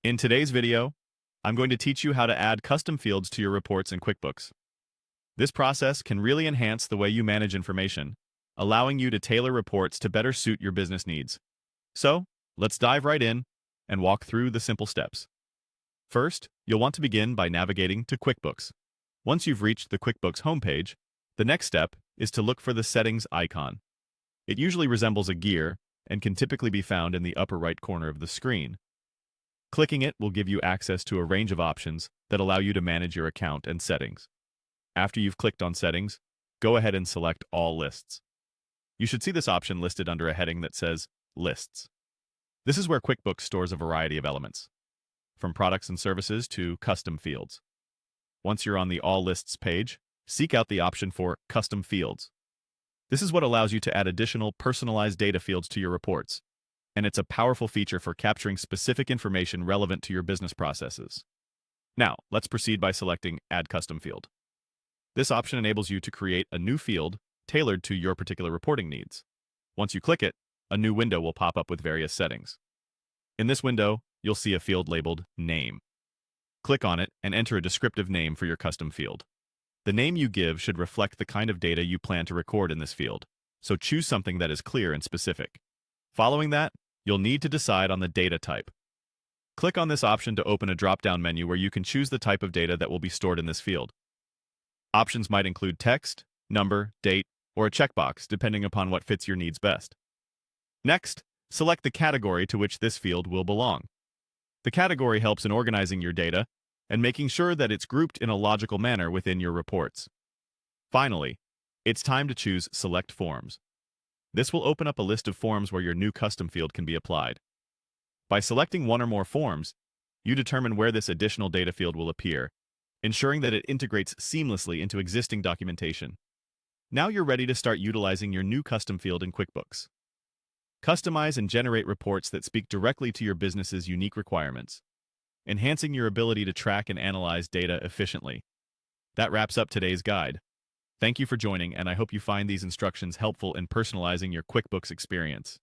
In today's video, I'm going to teach you how to add custom fields to your reports in QuickBooks. This process can really enhance the way you manage information, allowing you to tailor reports to better suit your business needs. So, let's dive right in and walk through the simple steps. First, you'll want to begin by navigating to QuickBooks. Once you've reached the QuickBooks homepage, the next step is to look for the Settings icon. It usually resembles a gear and can typically be found in the upper right corner of the screen. Clicking it will give you access to a range of options that allow you to manage your account and settings. After you've clicked on Settings, go ahead and select All Lists. You should see this option listed under a heading that says Lists. This is where QuickBooks stores a variety of elements, from products and services to custom fields. Once you're on the All Lists page, seek out the option for Custom Fields. This is what allows you to add additional personalized data fields to your reports, and it's a powerful feature for capturing specific information relevant to your business processes. Now, let's proceed by selecting Add Custom Field. This option enables you to create a new field tailored to your particular reporting needs. Once you click it, a new window will pop up with various settings. In this window, you'll see a field labeled Name. Click on it and enter a descriptive name for your custom field. The name you give should reflect the kind of data you plan to record in this field, so choose something that is clear and specific. Following that, you'll need to decide on the data type. Click on this option to open a drop-down menu where you can choose the type of data that will be stored in this field. Options might include text, number, date, or a checkbox, depending upon what fits your needs best. Next, select the category to which this field will belong. The category helps in organizing your data and making sure that it's grouped in a logical manner within your reports. Finally, it's time to choose Select Forms. This will open up a list of forms where your new custom field can be applied. By selecting one or more forms, you determine where this additional data field will appear, ensuring that it integrates seamlessly into existing documentation. Now you're ready to start utilizing your new custom field in QuickBooks. Customize and generate reports that speak directly to your business's unique requirements, enhancing your ability to track and analyze data efficiently. That wraps up today's guide. Thank you for joining, and I hope you find these instructions helpful in personalizing your QuickBooks experience.